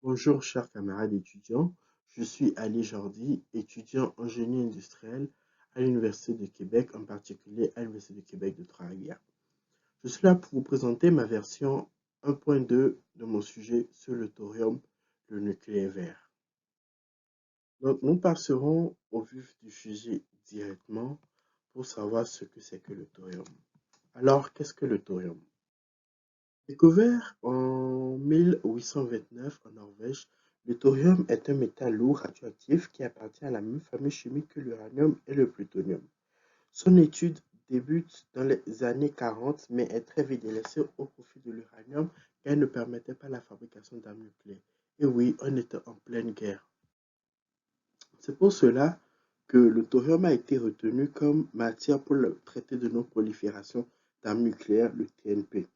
Bonjour chers camarades étudiants, je suis Ali Jordi, étudiant en génie industriel à l'Université de Québec, en particulier à l'Université de Québec de Trois-Rivières. Je suis là pour vous présenter ma version 1.2 de mon sujet sur le thorium, le nucléaire vert. Donc nous passerons au vif du sujet directement pour savoir ce que c'est que le thorium. Alors, qu'est-ce que le thorium? Découvert en 1829 en Norvège, le thorium est un métal lourd radioactif qui appartient à la même famille chimique que l'uranium et le plutonium. Son étude débute dans les années 40 mais est très vite délaissée au profit de l'uranium car elle ne permettait pas la fabrication d'armes nucléaires. Et oui, on était en pleine guerre. C'est pour cela que le thorium a été retenu comme matière pour le traité de non-prolifération d'armes nucléaires, le TNP.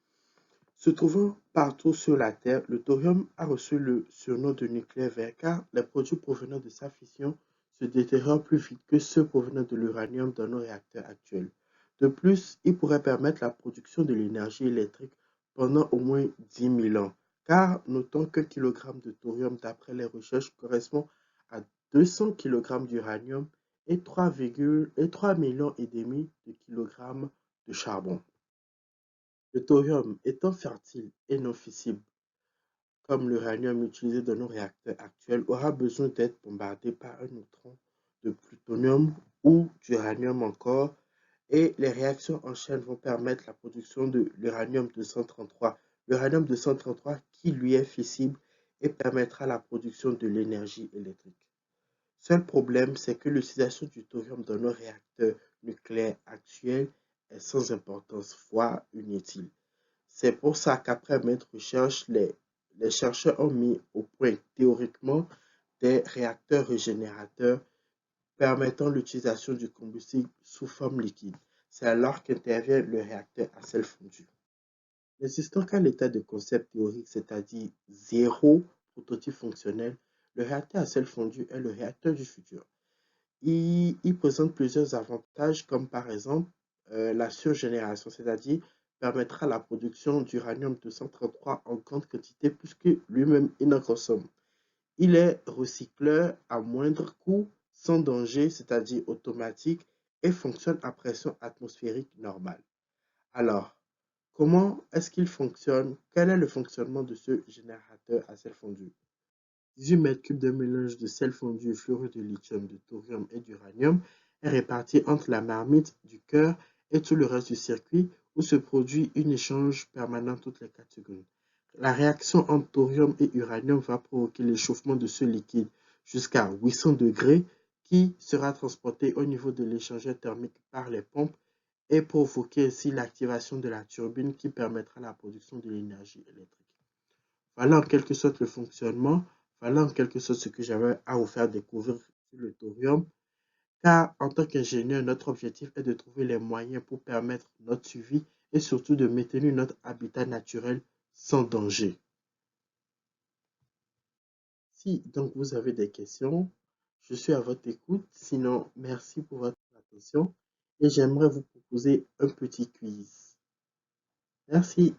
Se trouvant partout sur la Terre, le thorium a reçu le surnom de nucléaire vert car les produits provenant de sa fission se détériorent plus vite que ceux provenant de l'uranium dans nos réacteurs actuels. De plus, il pourrait permettre la production de l'énergie électrique pendant au moins 10 000 ans, car notons qu'un kilogramme de thorium, d'après les recherches, correspond à 200 kg d'uranium et 3 millions et demi de kilogrammes de charbon. Le thorium étant fertile et non fissible, comme l'uranium utilisé dans nos réacteurs actuels, aura besoin d'être bombardé par un neutron de plutonium ou d'uranium encore, et les réactions en chaîne vont permettre la production de l'uranium 233. L'uranium 233 qui lui est fissible et permettra la production de l'énergie électrique. Seul problème, c'est que l'utilisation du thorium dans nos réacteurs nucléaires actuels est sans importance, voire inutile. C'est pour ça qu'après maintes recherches, les chercheurs ont mis au point théoriquement des réacteurs régénérateurs permettant l'utilisation du combustible sous forme liquide. C'est alors qu'intervient le réacteur à sel fondu. N'existant qu'à l'état de concept théorique, c'est-à-dire zéro prototype fonctionnel, le réacteur à sel fondu est le réacteur du futur. Il présente plusieurs avantages comme par exemple la surgénération, c'est-à-dire permettra la production d'uranium 233 en grande quantité puisque lui-même il en consomme. Il est recycleur à moindre coût, sans danger, c'est-à-dire automatique et fonctionne à pression atmosphérique normale. Alors, comment est-ce qu'il fonctionne? Quel est le fonctionnement de ce générateur à sel fondu? 18 mètres cubes de mélange de sel fondu et fluorure de lithium, de thorium et d'uranium est réparti entre la marmite du cœur et tout le reste du circuit où se produit un échange permanent toutes les 4 secondes. La réaction entre thorium et uranium va provoquer l'échauffement de ce liquide jusqu'à 800 degrés qui sera transporté au niveau de l'échangeur thermique par les pompes et provoquer ainsi l'activation de la turbine qui permettra la production de l'énergie électrique. Voilà en quelque sorte le fonctionnement. Voilà en quelque sorte ce que j'avais à vous faire découvrir sur le thorium. Car en tant qu'ingénieur, notre objectif est de trouver les moyens pour permettre notre suivi et surtout de maintenir notre habitat naturel sans danger. Si donc vous avez des questions, je suis à votre écoute. Sinon, merci pour votre attention et j'aimerais vous proposer un petit quiz. Merci.